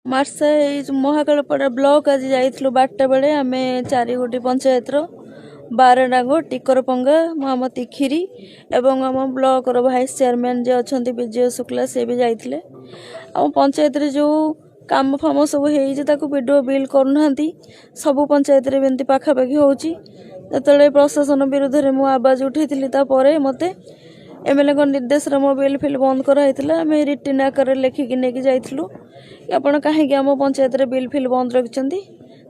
March Mahakalapada block ଆଜି ଯାଇଥିଲୁ 12ଟା ବେଳେ ଆମେ ଚାରିଗୋଟି ପଞ୍ଚାୟତର 12 ଟିକରପଙ୍ଗା ମହାମତି କ୍ଷୀରି ଏବଂ ଆମ ବ୍ଲକର ଭାଇସ୍ ଚେୟାରମ୍ୟାନ୍ ଯେ ଅଛନ୍ତି ବିଜୟ ଶୁକ୍ଲା ସେ ବି ଯାଇଥିଲେ। ଆମ ପଞ୍ଚାୟତରେ ଯେଉଁ କାମ ଫାମ ସବୁ ହେଇଛି ତାକୁ ବିଡ଼ିଓ ବିଲ୍ କରୁନାହାନ୍ତି। ସବୁ ପଞ୍ଚାୟତରେ ଏମିତି ପାଖାପାଖି ହେଉଛି। ଯେତେବେଳେ ପ୍ରଶାସନ ବିରୁଦ୍ଧରେ ମୁଁ ଆବାଜ ଉଠାଇଥିଲି ତାପରେ ମୋତେ ଏମ୍ଏଲ୍ଏଙ୍କ ନିର୍ଦ୍ଦେଶରେ ମୋ ବିଲ୍ ଫିଲ୍ ବନ୍ଦ କରାହେଇଥିଲା। ଆମେ ରିଟିନ୍ ଆକାରରେ ଲେଖିକି ନେଇକି ଯାଇଥିଲୁ ଆପଣ କାହିଁକି ଆମ ପଞ୍ଚାୟତରେ ବିଲ୍ ଫିଲ୍ ବନ୍ଦ ରଖିଛନ୍ତି।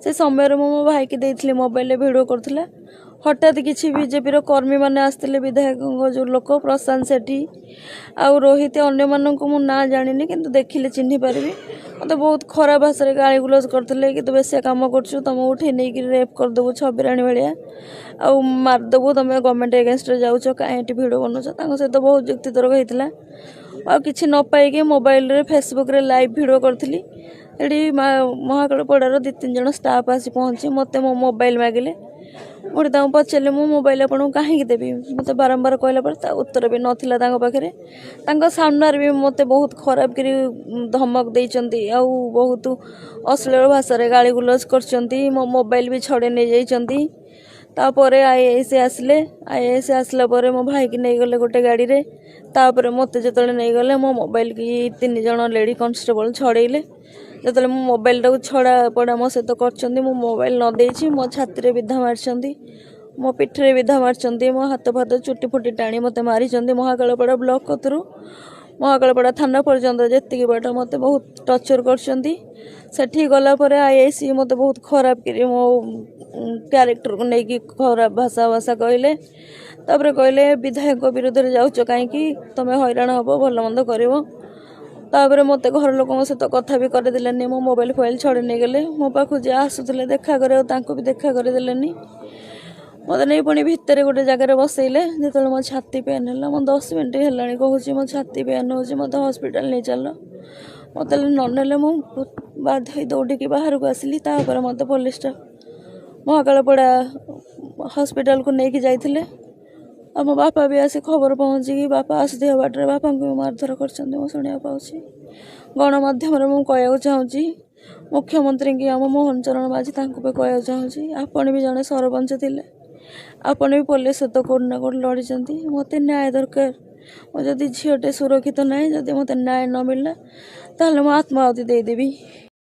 ସେ ସମୟରେ ମୁଁ ମୋ ଭାଇକି ଦେଇଥିଲି ମୋବାଇଲରେ ଭିଡ଼ିଓ କରୁଥିଲା। ହଠାତ୍ କିଛି ବିଜେପିର କର୍ମୀମାନେ ଆସିଥିଲେ ବିଧାୟକଙ୍କ ଯେଉଁ ଲୋକ ପ୍ରଶାନ୍ତ ସେଠୀ ଆଉ ରୋହିତ ଅନ୍ୟମାନଙ୍କୁ ମୁଁ ନାଁ ଜାଣିନି କିନ୍ତୁ ଦେଖିଲେ ଚିହ୍ନି ପାରିବି। ମୋତେ ବହୁତ ଖରାପ ଭାଷାରେ ଗାଳି ଗୁଲଜ କରିଥିଲେ କି ତୁ ବେଶିଆ କାମ କରୁଛୁ ତମ ଉଠେଇ ନେଇକି ରେପ୍ କରିଦେବୁ ଛବିରାଣୀ ଭଳିଆ ଆଉ ମାରିଦେବୁ ତମେ ଗଭର୍ଣ୍ଣମେଣ୍ଟ ଏଗେନଷ୍ଟରେ ଯାଉଛ କାହିଁ ଏଠି ଭିଡ଼ିଓ ବନଉଛ। ତାଙ୍କ ସହିତ ବହୁତ ଯୁକ୍ତିତର୍କ ହେଇଥିଲା। ଆଉ କିଛି ନ ପାଇକି ମୋବାଇଲରେ ଫେସବୁକରେ ଲାଇଭ୍ ଭିଡ଼ିଓ କରିଥିଲି। ସେଠି ମହାକାଳପଡ଼ାର 2-3 ଜଣ ଷ୍ଟାଫ୍ ଆସି ପହଞ୍ଚି ମୋତେ ମୋ ମୋବାଇଲ ମାଗିଲେ। ମୁଁ ତାଙ୍କୁ ପଚାରିଲି ମୁଁ ମୋବାଇଲ ଆପଣଙ୍କୁ କାହିଁକି ଦେବି। ମୋତେ ବାରମ୍ବାର କହିଲା ପରେ ତା ଉତ୍ତର ବି ନଥିଲା ତାଙ୍କ ପାଖରେ। ତାଙ୍କ ସାମ୍ନାରେ ବି ମୋତେ ବହୁତ ଖରାପ କରି ଧମକ ଦେଇଛନ୍ତି ଆଉ ବହୁତ ଅଶ୍ଳୀଳ ଭାଷାରେ ଗାଳି ଗୁଲଜ କରିଛନ୍ତି। ମୋ ମୋବାଇଲ ବି ଛଡ଼େଇ ନେଇଯାଇଛନ୍ତି। ତାପରେ ଆଇଏଏସ୍ ଆସିଲେ। ଆଇଏଏସ୍ ଆସିଲା ପରେ ମୋ ଭାଇକି ନେଇଗଲେ ଗୋଟେ ଗାଡ଼ିରେ। ତାପରେ ମୋତେ ଯେତେବେଳେ ନେଇଗଲେ ମୋ ମୋବାଇଲକି 3 ଜଣ ଲେଡ଼ି କନଷ୍ଟେବଳ ଛଡ଼େଇଲେ। ଯେତେବେଳେ ମୁଁ ମୋବାଇଲଟାକୁ ଛଡ଼ା ପଡ଼ା ମୋ ସହିତ କରିଛନ୍ତି ମୁଁ ମୋବାଇଲ ନ ଦେଇଛି ମୋ ଛାତିରେ ବିଧା ମାରିଛନ୍ତି, ମୋ ପିଠିରେ ବିଧା ମାରିଛନ୍ତି, ମୋ ହାତ ଫାତ ଚୁଟି ଫୁଟି ଟାଣି ମୋତେ ମାରିଛନ୍ତି। ମହାକାଳପଡ଼ା ବ୍ଲକ କତରୁ ମହାକାଳପଡ଼ା ଥାନା ପର୍ଯ୍ୟନ୍ତ ଯେତିକି ବାଟ ମୋତେ ବହୁତ ଟର୍ଚର କରିଛନ୍ତି। ସେଠି ଗଲା ପରେ ଆଇଆଇସି ମୋତେ ବହୁତ ଖରାପ କରି ମୋ କ୍ୟାରେକ୍ଟରକୁ ନେଇକି ଖରାପ ଭାଷା କହିଲେ। ତାପରେ କହିଲେ ବିଧାୟକ ବିରୁଦ୍ଧରେ ଯାଉଛ କାହିଁକି ତମେ ହଇରାଣ ହେବ ଭଲ ମନ୍ଦ କରିବ। ତାପରେ ମୋତେ ଘର ଲୋକଙ୍କ ସହିତ କଥା ବି କରିଦେଲେନି। ମୋ ମୋବାଇଲ ଫୋବାଇଲ ଛଡ଼େଇ ନେଇଗଲେ। ମୋ ପାଖକୁ ଯିଏ ଆସୁଥିଲେ ଦେଖା କରିବାକୁ ତାଙ୍କୁ ବି ଦେଖା କରିଦେଲେନି। ମୋତେ ନେଇ ପୁଣି ଭିତରେ ଗୋଟେ ଜାଗାରେ ବସେଇଲେ। ଯେତେବେଳେ ମୋ ଛାତି ପେନ୍ ହେଲା ମୁଁ 10 ମିନିଟ୍ ହେଲାଣି କହୁଛି ମୋ ଛାତି ପେନ୍ ହେଉଛି ମୋତେ ହସ୍ପିଟାଲ ନେଇ ଚାଲ। ମୋତେ ନ ନେଲେ ମୁଁ ବାଧ୍ୟ ହୋଇ ଦୌଡ଼ିକି ବାହାରକୁ ଆସିଲି। ତାପରେ ମୋତେ ପୋଲିସଟା ମହାକାଳପଡ଼ା ହସ୍ପିଟାଲକୁ ନେଇକି ଯାଇଥିଲେ। ଆଉ ମୋ ବାପା ବି ଆସି ଖବର ପହଞ୍ଚିକି ବାପା ଆସୁଥିବା ବାଟରେ ବାପାଙ୍କୁ ବି ମାରଧର କରିଛନ୍ତି ମୁଁ ଶୁଣିବାକୁ ପାଉଛି। ଗଣମାଧ୍ୟମରେ ମୁଁ କହିବାକୁ ଚାହୁଁଛି ମୁଖ୍ୟମନ୍ତ୍ରୀଙ୍କୁ ଆମ ମୋହନ ଚରଣ ମାଝୀ ତାଙ୍କୁ ବି କହିବାକୁ ଚାହୁଁଛି ଆପଣ ବି ଜଣେ ସରପଞ୍ଚ ଥିଲେ। ଆପଣ ବି ପୋଲିସ ସହିତ କେଉଁଠି ନା କେଉଁଠି ଲଢ଼ିଛନ୍ତି। ମୋତେ ନ୍ୟାୟ ଦରକାର। ମୁଁ ଯଦି ଝିଅଟେ ସୁରକ୍ଷିତ ନାହିଁ ଯଦି ମୋତେ ନ୍ୟାୟ ନ ମିଳିଲା ତାହେଲେ ମୁଁ ଆତ୍ମାହୁତି ଦେଇଦେବି।